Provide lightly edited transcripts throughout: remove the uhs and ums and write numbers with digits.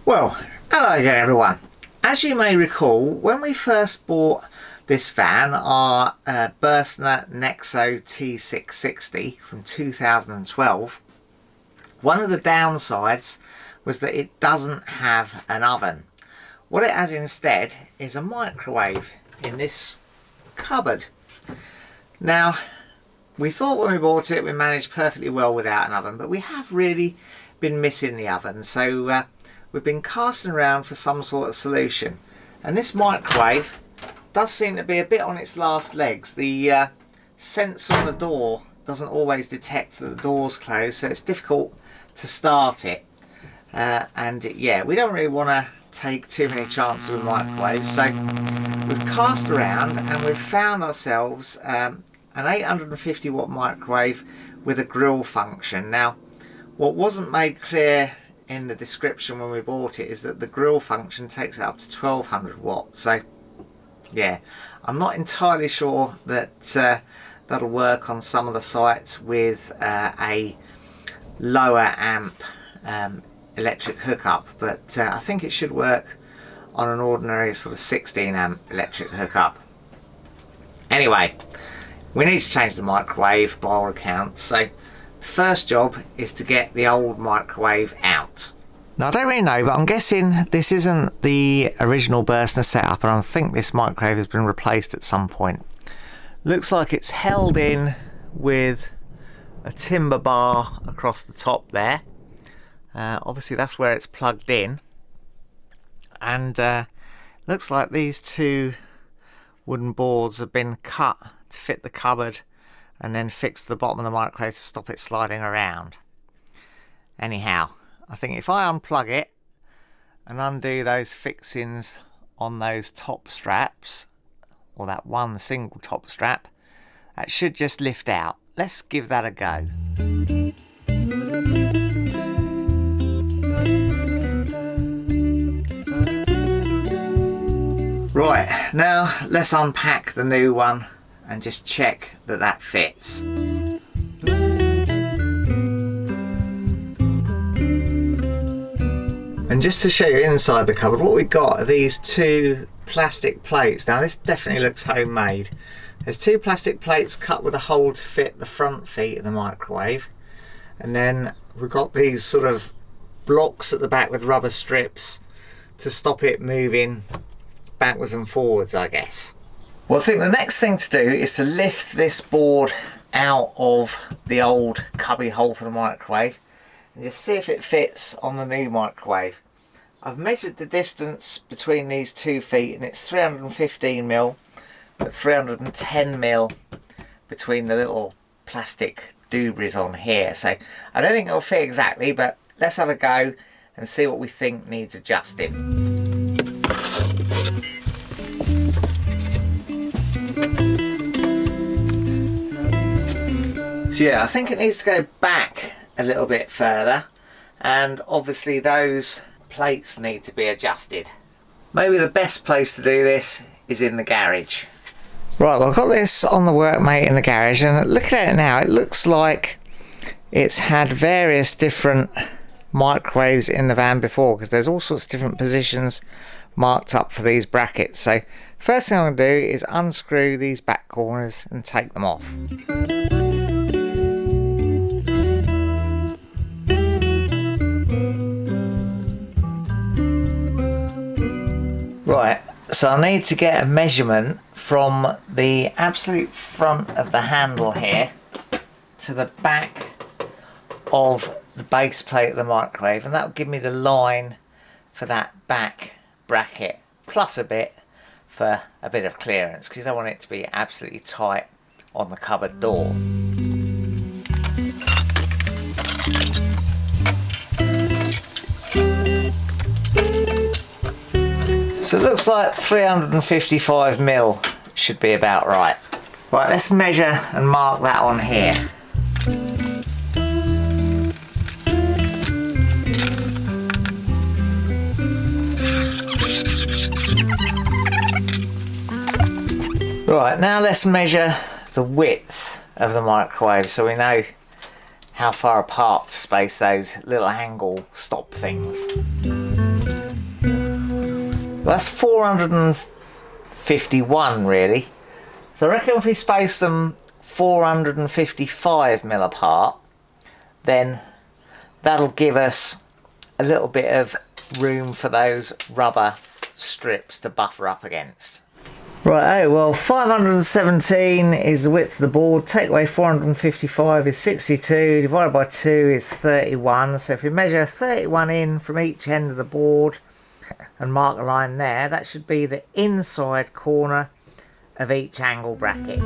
Well, hello again everyone. As you may recall, when we first bought this van, our Burstner Nexxo T660 from 2012, one of the downsides was that it doesn't have an oven. What it has instead is a microwave in this cupboard. Now, we thought when we bought it we managed perfectly well without an oven, but we have really been missing the oven, so we've been casting around for some sort of solution, and this microwave does seem to be a bit on its last legs. The sensor on the door doesn't always detect that the door's closed, so it's difficult to start it, and yeah, we don't really want to take too many chances with microwaves, so we've cast around and we've found ourselves an 850 watt microwave with a grill function. Now, what wasn't made clear in the description when we bought it is that the grill function takes it up to 1200 watts. So yeah, I'm not entirely sure that that'll work on some of the sites with a lower amp electric hookup, but I think it should work on an ordinary sort of 16 amp electric hookup. Anyway, we need to change the microwave by all accounts, so the first job is to get the old microwave out. Now, I don't really know, but I'm guessing this isn't the original Burstner setup, and I think this microwave has been replaced at some point. Looks like it's held in with a timber bar across the top there. Obviously that's where it's plugged in, and looks like these two wooden boards have been cut to fit the cupboard and then fixed to the bottom of the microwave to stop it sliding around. Anyhow, I think if I unplug it and undo those fixings on those top straps, or that one single top strap, that should just lift out. Let's give that a go. Right, now let's unpack the new one and just check that that fits. And just to show you inside the cupboard, what we've got are these two plastic plates. Now this definitely looks homemade. There's two plastic plates cut with a hole to fit the front feet of the microwave, and then we've got these sort of blocks at the back with rubber strips to stop it moving backwards and forwards, I guess. Well, I think the next thing to do is to lift this board out of the old cubby hole for the microwave and just see if it fits on the new microwave. I've measured the distance between these 2 feet and it's 315mm, but 310mm between the little plastic dooblies on here. So I don't think it'll fit exactly, but let's have a go and see what we think needs adjusting. So yeah, I think it needs to go back a little bit further, and obviously those plates need to be adjusted. Maybe the best place to do this is in the garage. Right, well, I've got this on the workmate in the garage, and looking at it now, it looks like it's had various different microwaves in the van before, because there's all sorts of different positions marked up for these brackets. So first thing I'm going to do is unscrew these back corners and take them off. Right, so I need to get a measurement from the absolute front of the handle here to the back of the base plate of the microwave, and that will give me the line for that back bracket, plus a bit for a bit of clearance, because you don't want it to be absolutely tight on the cupboard door. So it looks like 355mm should be about right. Right, let's measure and mark that on here. Right, now let's measure the width of the microwave so we know how far apart to space those little angle stop things. That's 451 really. So I reckon if we space them 455 mil apart, then that'll give us a little bit of room for those rubber strips to buffer up against. Right, oh well, 517 is the width of the board, take away 455 is 62, divided by 2 is 31. So if we measure 31 in from each end of the board and mark a line there, that should be the inside corner of each angle bracket.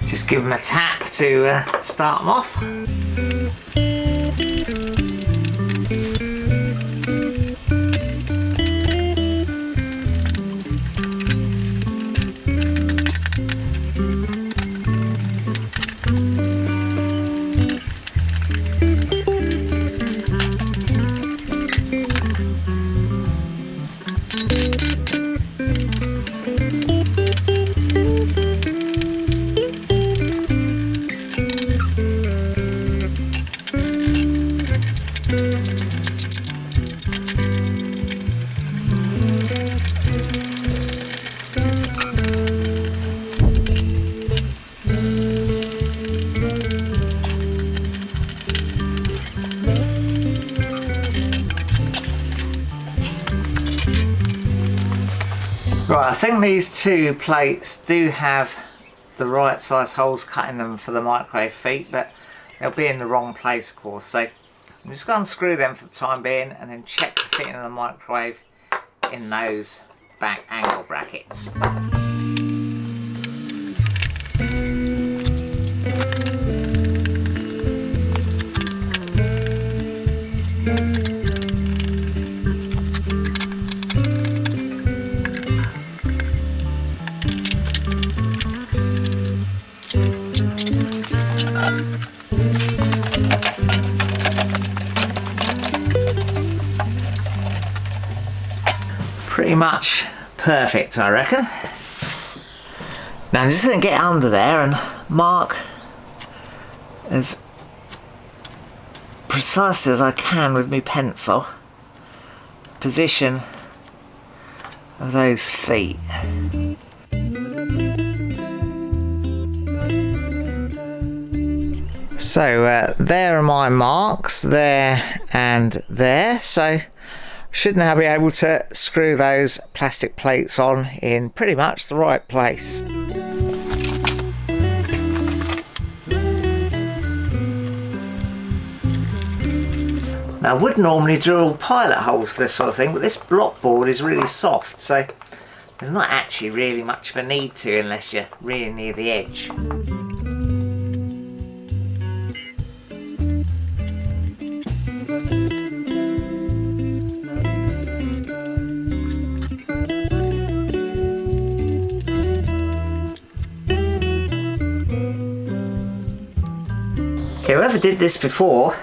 Just give them a tap to start them off. Right, I think these two plates do have the right size holes cut in them for the microwave feet, but they'll be in the wrong place of course, so I'm just going to unscrew them for the time being and then check the fitting of the microwave in those back angle brackets. Pretty much perfect, I reckon. Now I'm just going to get under there and mark as precisely as I can with my pencil position of those feet. So there are my marks, there and there, so should now be able to screw those plastic plates on in pretty much the right place. Now I would normally drill pilot holes for this sort of thing, but this block board is really soft, so there's not actually really much of a need to unless you're really near the edge. Whoever did this before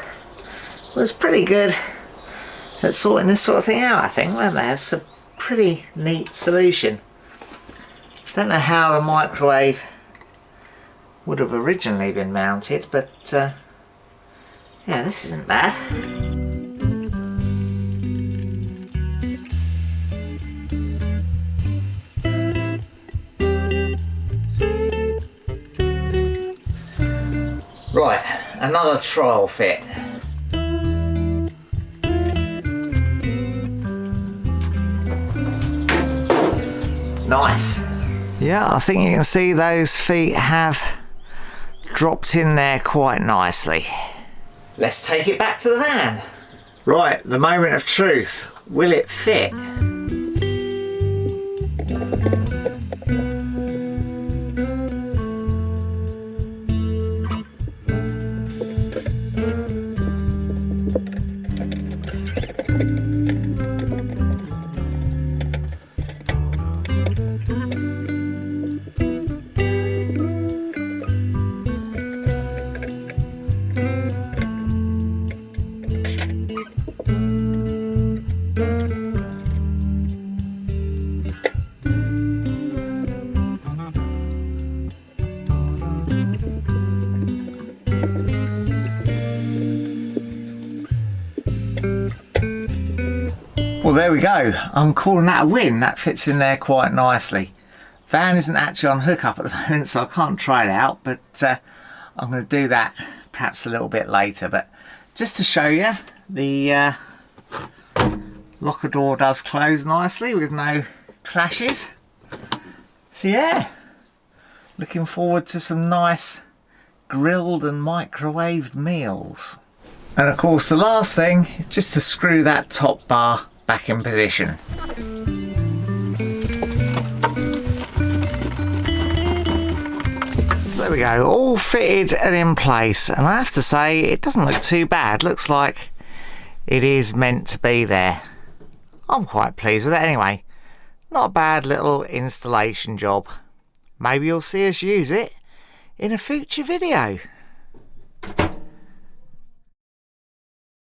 was pretty good at sorting this sort of thing out, I think, weren't they? It's a pretty neat solution. Don't know how the microwave would have originally been mounted, but yeah, this isn't bad. Right, another trial fit. Nice. Yeah, I think you can see those feet have dropped in there quite nicely. Let's take it back to the van. Right, the moment of truth. Will it fit? Well, there we go. I'm calling that a win. That fits in there quite nicely. Van isn't actually on hookup at the moment, so I can't try it out, but I'm going to do that perhaps a little bit later. But just to show you, the locker door does close nicely with no clashes. So yeah, looking forward to some nice grilled and microwaved meals. And of course the last thing is just to screw that top bar back in position. So there we go, all fitted and in place, and I have to say it doesn't look too bad. Looks like it is meant to be there. I'm quite pleased with it anyway. Not a bad little installation job. Maybe you'll see us use it in a future video.